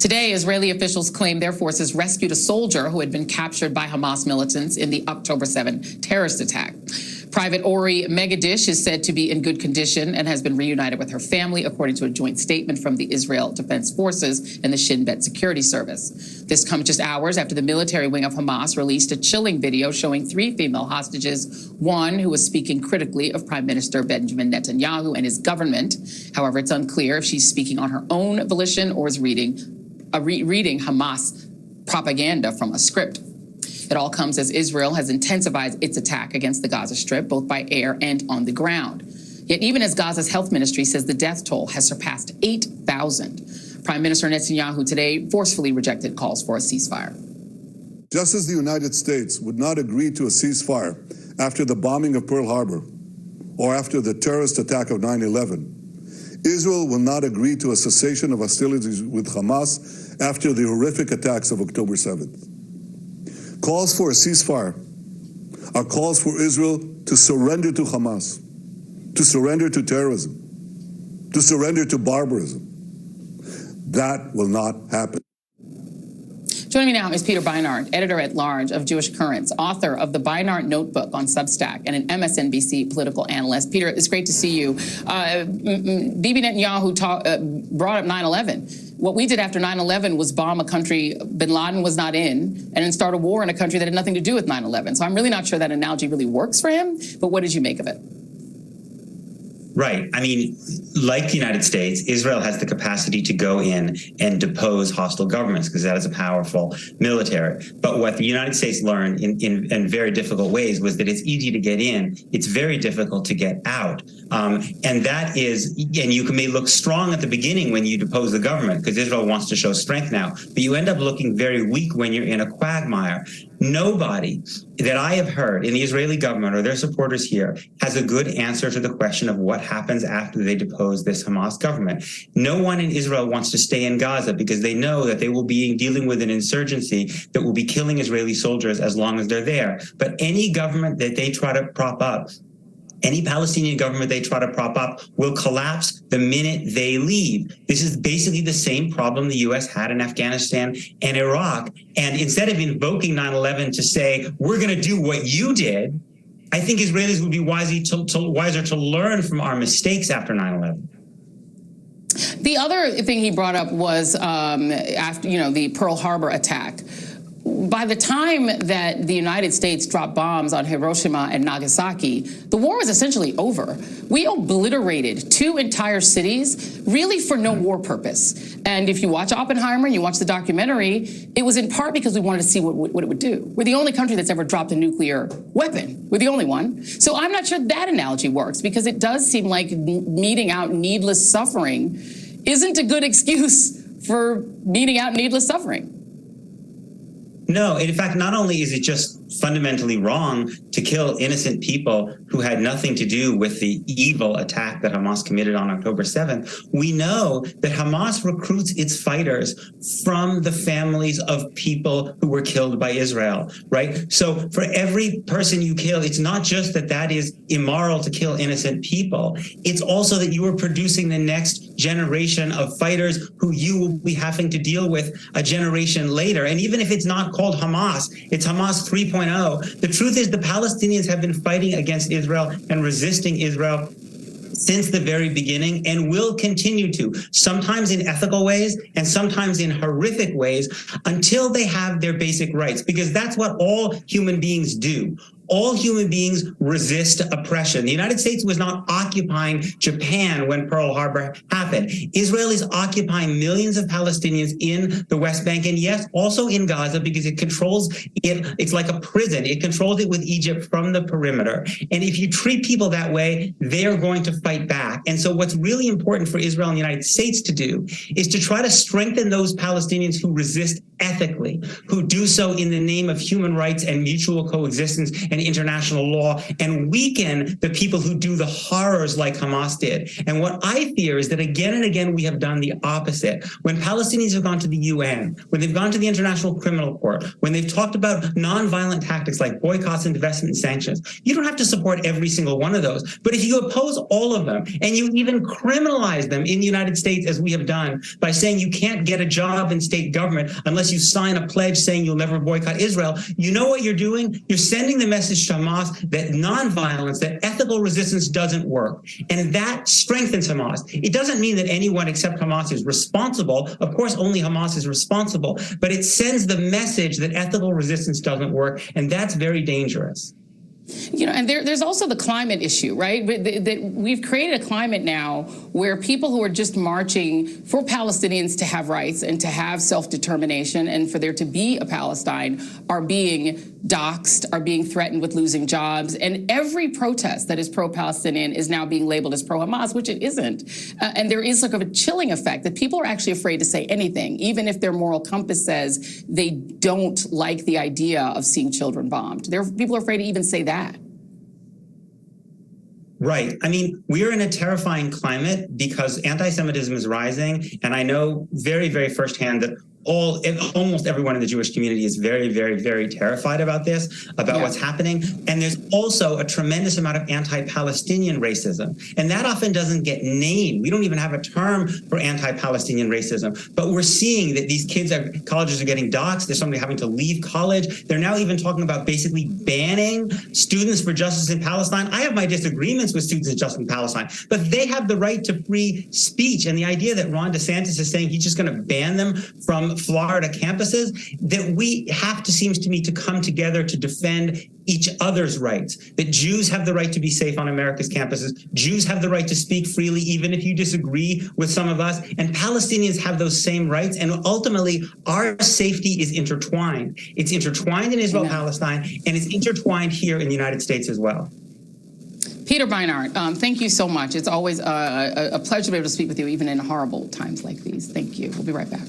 Today, Israeli officials claim their forces rescued a soldier who had been captured by Hamas militants in the October 7 terrorist attack. Private Ori Megadish is said to be in good condition and has been reunited with her family, according to a joint statement from the Israel Defense Forces and the Shin Bet Security Service. This comes just hours after the military wing of Hamas released a chilling video showing 3 female hostages, one who was speaking critically of Prime Minister Benjamin Netanyahu and his government. However, it's unclear if she's speaking on her own volition or is reading Hamas propaganda from a script. It all comes as Israel has intensified its attack against the Gaza Strip, both by air and on the ground. Yet even as Gaza's health ministry says the death toll has surpassed 8,000, Prime Minister Netanyahu today forcefully rejected calls for a ceasefire. Just as the United States would not agree to a ceasefire after the bombing of Pearl Harbor or after the terrorist attack of 9/11, Israel will not agree to a cessation of hostilities with Hamas after the horrific attacks of October 7th. Calls for a ceasefire are calls for Israel to surrender to Hamas, to surrender to terrorism, to surrender to barbarism. That will not happen. Joining me now is Peter Beinart, editor-at-large of Jewish Currents, author of the Beinart Notebook on Substack, and an MSNBC political analyst. Peter, it's great to see you. Bibi Netanyahu brought up 9/11. What we did after 9/11 was bomb a country bin Laden was not in, and then start a war in a country that had nothing to do with 9/11. So I'm really not sure that analogy really works for him, but what did you make of it? Right. I mean, like the United States, Israel has the capacity to go in and depose hostile governments because that is a powerful military. But what the United States learned in very difficult ways was that it's easy to get in. It's very difficult to get out. And that is, and you may look strong at the beginning when you depose the government because Israel wants to show strength now, but you end up looking very weak when you're in a quagmire. Nobody that I have heard in the Israeli government or their supporters here has a good answer to the question of what happens after they depose this Hamas government. No one in Israel wants to stay in Gaza because they know that they will be dealing with an insurgency that will be killing Israeli soldiers as long as they're there. But any government that they try to prop up, any Palestinian government they try to prop up will collapse the minute they leave. This is basically the same problem the U.S. had in Afghanistan and Iraq. And instead of invoking 9/11 to say, we're going to do what you did, I think Israelis would be wiser to learn from our mistakes after 9/11. The other thing he brought up was after, the Pearl Harbor attack. By the time that the United States dropped bombs on Hiroshima and Nagasaki, the war was essentially over. We obliterated 2 entire cities, really for no war purpose. And if you watch Oppenheimer, you watch the documentary, it was in part because we wanted to see what it would do. We're the only country that's ever dropped a nuclear weapon. We're the only one. So I'm not sure that analogy works because it does seem like meting out needless suffering isn't a good excuse for meting out needless suffering. No, in fact, not only is it just fundamentally wrong to kill innocent people who had nothing to do with the evil attack that Hamas committed on October 7th, we know that Hamas recruits its fighters from the families of people who were killed by Israel, right? So for every person you kill, it's not just that is immoral to kill innocent people. It's also that you are producing the next generation of fighters who you will be having to deal with a generation later. And even if it's not called Hamas, it's Hamas 3.0. The truth is the Palestinians have been fighting against Israel and resisting Israel since the very beginning and will continue to, sometimes in ethical ways and sometimes in horrific ways until they have their basic rights, because that's what all human beings do. All human beings resist oppression. The United States was not occupying Japan when Pearl Harbor happened. Israel is occupying millions of Palestinians in the West Bank, and yes, also in Gaza, because it controls it. It's like a prison. It controls it with Egypt from the perimeter. And if you treat people that way, they are going to fight back. And so what's really important for Israel and the United States to do is to try to strengthen those Palestinians who resist ethically, who do so in the name of human rights and mutual coexistence and international law and weaken the people who do the horrors like Hamas did. And what I fear is that again and again we have done the opposite. When Palestinians have gone to the UN, when they've gone to the International Criminal Court, when they've talked about nonviolent tactics like boycotts and divestment and sanctions, you don't have to support every single one of those. But if you oppose all of them and you even criminalize them in the United States, as we have done, by saying you can't get a job in state government unless you sign a pledge saying you'll never boycott Israel, you know what you're doing? You're sending the message to Hamas that nonviolence, that ethical resistance doesn't work. And that strengthens Hamas. It doesn't mean that anyone except Hamas is responsible. Of course, only Hamas is responsible, but it sends the message that ethical resistance doesn't work, and that's very dangerous. You know, and there's also the climate issue, right? That we've created a climate now where people who are just marching for Palestinians to have rights and to have self-determination and for there to be a Palestine are being doxxed, are being threatened with losing jobs. And every protest that is pro-Palestinian is now being labeled as pro-Hamas, which it isn't. And there is like a chilling effect that people are actually afraid to say anything, even if their moral compass says they don't like the idea of seeing children bombed. People are afraid to even say that. Right. I mean, we're in a terrifying climate because anti-Semitism is rising. And I know very, very firsthand that almost everyone in the Jewish community is very, very, very terrified about this, about what's happening. And there's also a tremendous amount of anti-Palestinian racism. And that often doesn't get named. We don't even have a term for anti-Palestinian racism. But we're seeing that these colleges are getting doxxed. There's somebody having to leave college. They're now even talking about basically banning Students for Justice in Palestine. I have my disagreements with Students for Justice in Palestine, but they have the right to free speech. And the idea that Ron DeSantis is saying he's just going to ban them from Florida campuses, that we have to, seems to me, to come together to defend each other's rights, that Jews have the right to be safe on America's campuses. Jews have the right to speak freely, even if you disagree with some of us. And Palestinians have those same rights. And ultimately, our safety is intertwined. It's intertwined in Israel-Palestine, and it's intertwined here in the United States as well. Peter Beinart, thank you so much. It's always a pleasure to be able to speak with you, even in horrible times like these. Thank you. We'll be right back.